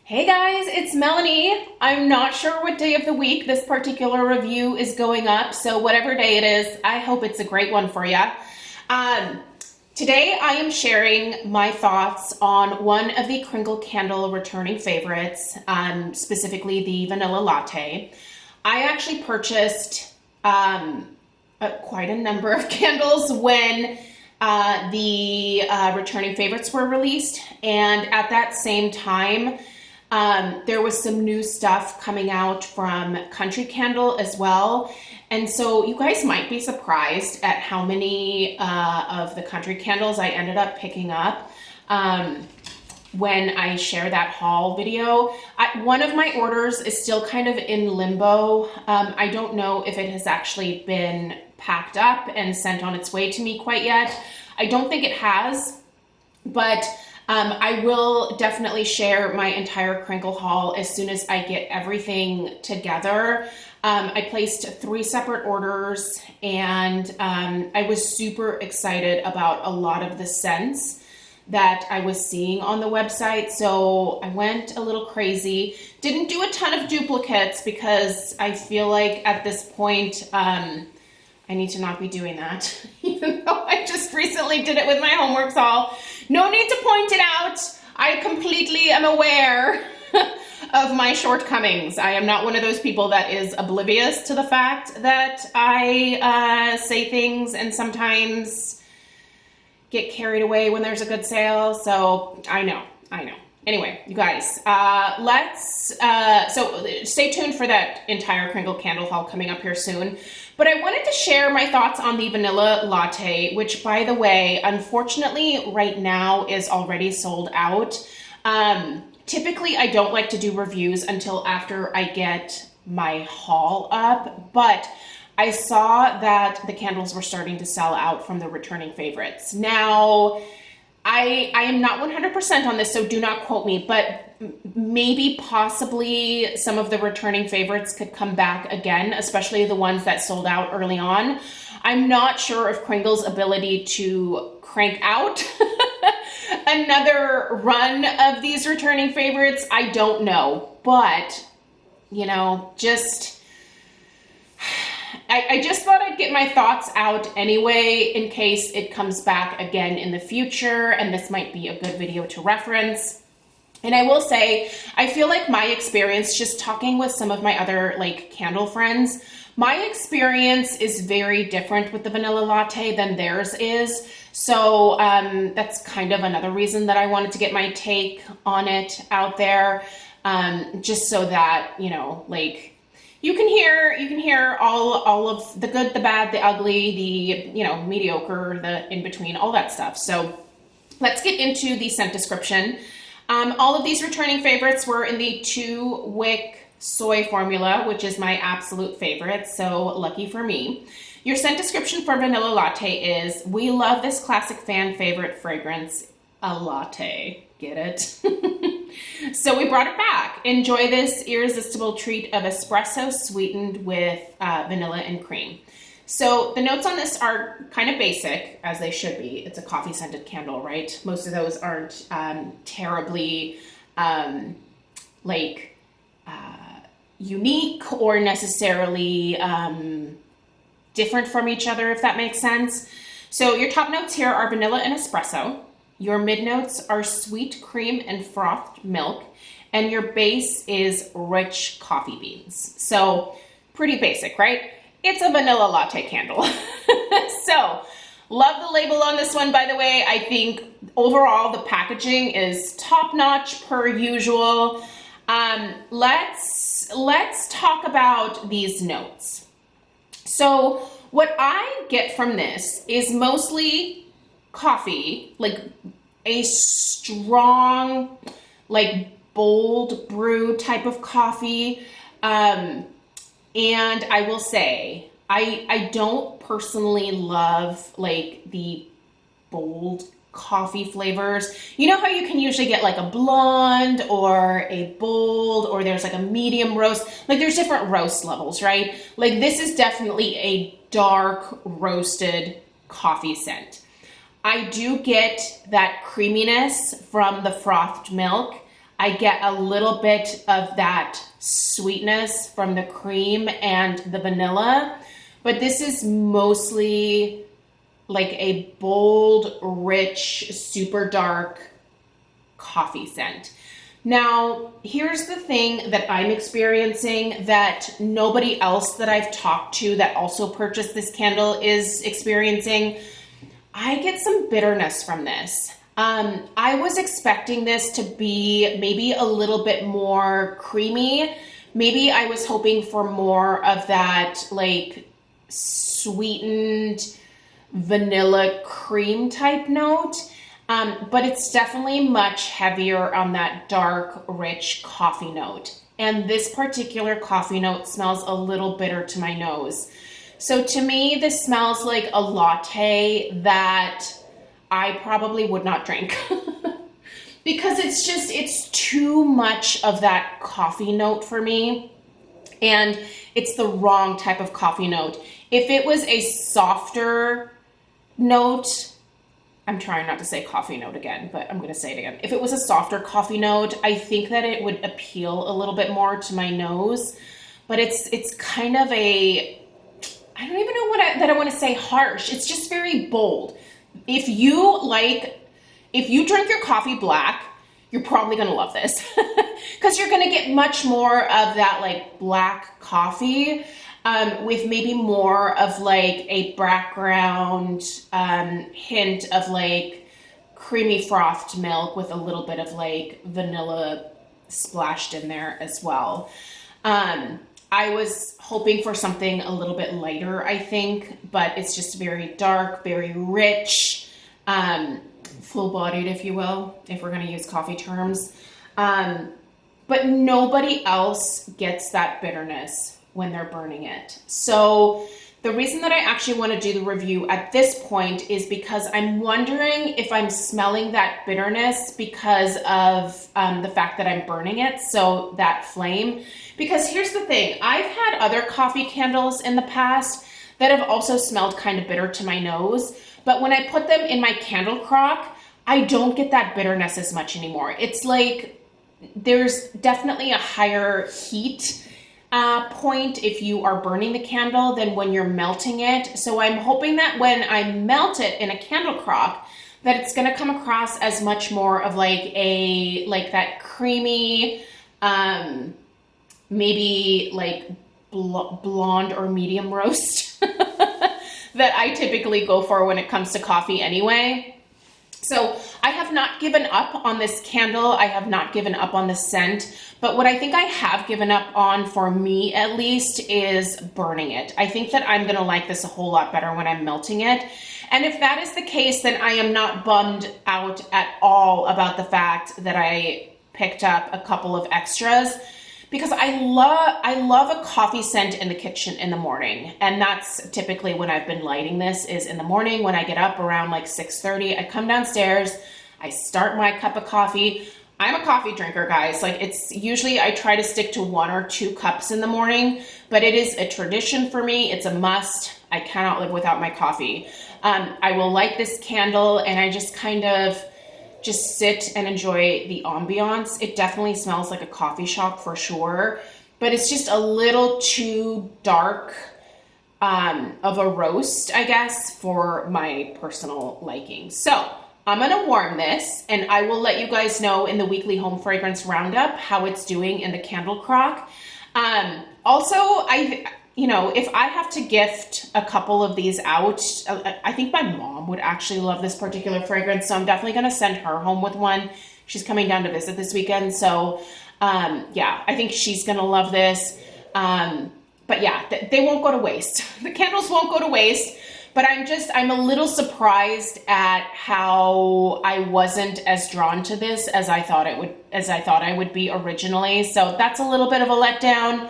Hey guys, it's Melanie. I'm not sure what day of the week this particular review is going up, so whatever day it is, I hope it's a great one for you. Today I am sharing my thoughts on one of the Kringle candle returning favorites, specifically the vanilla latte. I actually purchased quite a number of candles when the returning favorites were released, and at that same time there was some new stuff coming out from Country Candle as well. And so you guys might be surprised at how many of the Country Candles I ended up picking up when I share that haul video. One of my orders is still kind of in limbo. I don't know if it has actually been packed up and sent on its way to me quite yet. I don't think it has, but I will definitely share my entire Kringle haul as soon as I get everything together. I placed 3 separate orders, and I was super excited about a lot of the scents that I was seeing on the website. So I went a little crazy. Didn't do a ton of duplicates because I feel like at this point, I need to not be doing that, even though I just recently did it with my Homeworx haul. No need to point it out. I completely am aware of my shortcomings. I am not one of those people that is oblivious to the fact that I say things and sometimes get carried away when there's a good sale. So I know. Anyway, you guys, so stay tuned for that entire Kringle candle haul coming up here soon. But I wanted to share my thoughts on the vanilla latte, which, by the way, unfortunately right now is already sold out. Typically, I don't like to do reviews until after I get my haul up, but I saw that the candles were starting to sell out from the returning favorites. Now, I am not 100% on this, so do not quote me, but maybe possibly some of the returning favorites could come back again, especially the ones that sold out early on. I'm not sure of Kringle's ability to crank out another run of these returning favorites. I don't know, but, you know, I just thought I'd get my thoughts out anyway in case it comes back again in the future, and this might be a good video to reference. And I will say, I feel like my experience, just talking with some of my other candle friends, my experience is very different with the vanilla latte than theirs is. So that's kind of another reason that I wanted to get my take on it out there, just so that, you know, you can hear all of the good, the bad, the ugly, the, you know, mediocre, the in between, all that stuff. So let's get into the scent description. All of these returning favorites were in the 2-wick soy formula, which is my absolute favorite, so lucky for me. Your scent description for vanilla latte is, "We love this classic fan favorite fragrance, a latte." Get it? So we brought it back. Enjoy this irresistible treat of espresso sweetened with vanilla and cream. So the notes on this are kind of basic, as they should be. It's a coffee scented candle, right? Most of those aren't terribly unique or necessarily different from each other, if that makes sense. So your top notes here are vanilla and espresso. Your mid notes are sweet cream and frothed milk, and your base is rich coffee beans. So pretty basic, right? It's a vanilla latte candle. So love the label on this one, by the way. I think overall the packaging is top notch per usual. Let's talk about these notes. So what I get from this is mostly coffee, like a strong, bold brew type of coffee. And I will say, I don't personally love the bold coffee flavors. You know how you can usually get a blonde or a bold, or there's a medium roast, there's different roast levels, right? This is definitely a dark roasted coffee scent. I do get that creaminess from the frothed milk. I get a little bit of that sweetness from the cream and the vanilla, but this is mostly like a bold, rich, super dark coffee scent. Now, here's the thing that I'm experiencing that nobody else that I've talked to that also purchased this candle is experiencing. I get some bitterness from this. I was expecting this to be maybe a little bit more creamy. Maybe I was hoping for more of that like sweetened vanilla cream type note. But it's definitely much heavier on that dark, rich coffee note. And this particular coffee note smells a little bitter to my nose. So to me, this smells like a latte that I probably would not drink because it's too much of that coffee note for me. And it's the wrong type of coffee note. If it was a softer note, I'm trying not to say coffee note again, but I'm going to say it again. If it was a softer coffee note, I think that it would appeal a little bit more to my nose. But it's kind of a, I don't even know that I want to say harsh. It's just very bold. If you drink your coffee black, you're probably going to love this because you're going to get much more of that like black coffee. With maybe more of like a background hint of like creamy frothed milk with a little bit of like vanilla splashed in there as well. I was hoping for something a little bit lighter, I think, but it's just very dark, very rich, full-bodied, if you will, if we're going to use coffee terms. But nobody else gets that bitterness when they're burning it. So the reason that I actually want to do the review at this point is because I'm wondering if I'm smelling that bitterness because of the fact that I'm burning it, so that flame. Because here's the thing, I've had other coffee candles in the past that have also smelled kind of bitter to my nose, but when I put them in my candle crock, I don't get that bitterness as much anymore. It's like there's definitely a higher heat point if you are burning the candle than when you're melting it. So I'm hoping that when I melt it in a candle crock, that it's going to come across as much more of like that creamy, maybe like blonde or medium roast that I typically go for when it comes to coffee anyway. So I have not given up on this candle. I have not given up on the scent, but what I think I have given up on, for me at least, is burning it. I think that I'm gonna like this a whole lot better when I'm melting it. And if that is the case, then I am not bummed out at all about the fact that I picked up a couple of extras, because I love a coffee scent in the kitchen in the morning. And that's typically when I've been lighting this, is in the morning when I get up around like 6:30. I come downstairs, I start my cup of coffee. I'm a coffee drinker, guys. Like, it's usually I try to stick to 1 or 2 cups in the morning, but it is a tradition for me. It's a must. I cannot live without my coffee. I will light this candle and I just kind of just sit and enjoy the ambiance. It definitely smells like a coffee shop for sure, but it's just a little too dark of a roast, I guess, for my personal liking. So I'm gonna warm this and I will let you guys know in the weekly home fragrance roundup how it's doing in the candle crock. Also, if I have to gift a couple of these out, I think my mom would actually love this particular fragrance, so I'm definitely going to send her home with one. She's coming down to visit this weekend, so yeah, I think she's going to love this. But yeah, they won't go to waste. The candles won't go to waste, but I'm a little surprised at how I wasn't as drawn to this as I thought I would be originally. So that's a little bit of a letdown.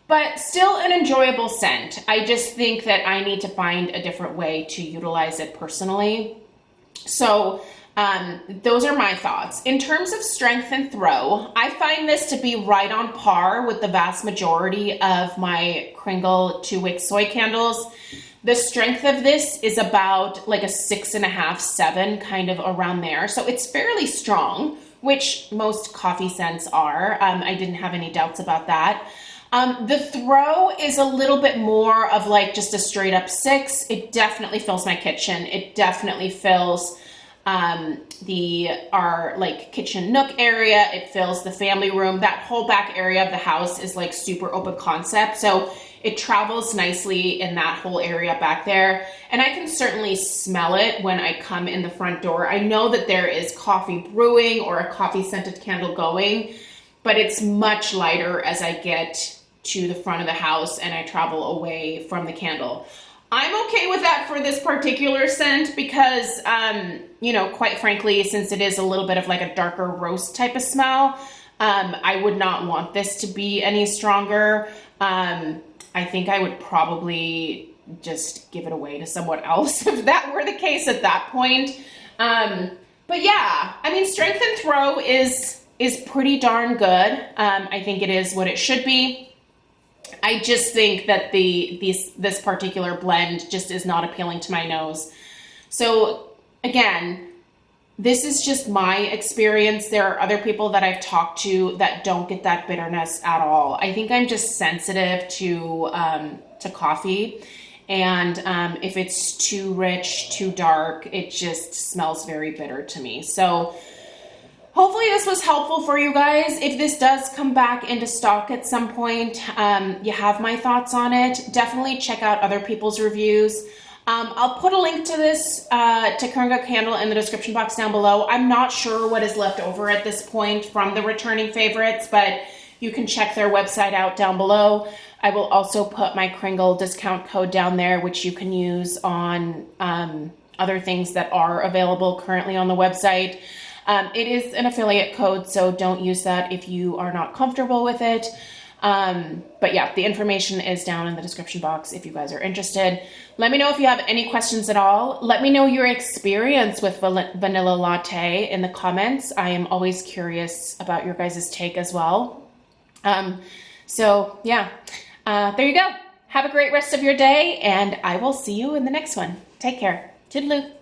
But still an enjoyable scent. I just think that I need to find a different way to utilize it personally. So those are my thoughts. In terms of strength and throw, I find this to be right on par with the vast majority of my Kringle 2-wick soy candles. The strength of this is about like a 6.5, 7, kind of around there. So it's fairly strong which most coffee scents are. I didn't have any doubts about that. The throw is a little bit more of like just a straight up 6. It definitely fills my kitchen. It definitely fills our like kitchen nook area. It fills the family room. That whole back area of the house is like super open concept. So it travels nicely in that whole area back there. And I can certainly smell it when I come in the front door. I know that there is coffee brewing or a coffee scented candle going, but it's much lighter as I get to the front of the house and I travel away from the candle. I'm okay with that for this particular scent because, you know, quite frankly, since it is a little bit of like a darker roast type of smell, I would not want this to be any stronger. I think I would probably just give it away to someone else if that were the case at that point. But yeah, I mean, strength and throw is pretty darn good. I think it is what it should be. I just think that this particular blend just is not appealing to my nose. So again, this is just my experience. There are other people that I've talked to that don't get that bitterness at all. I think I'm just sensitive to coffee. And if it's too rich, too dark, it just smells very bitter to me. So hopefully this was helpful for you guys. If this does come back into stock at some point, you have my thoughts on it. Definitely check out other people's reviews. I'll put a link to this, to Kringle candle in the description box down below. I'm not sure what is left over at this point from the returning favorites, but you can check their website out down below. I will also put my Kringle discount code down there, which you can use on other things that are available currently on the website. It is an affiliate code, so don't use that if you are not comfortable with it. But yeah, the information is down in the description box if you guys are interested. Let me know if you have any questions at all. Let me know your experience with vanilla latte in the comments. I am always curious about your guys' take as well. So yeah, there you go. Have a great rest of your day, and I will see you in the next one. Take care. Toodaloo.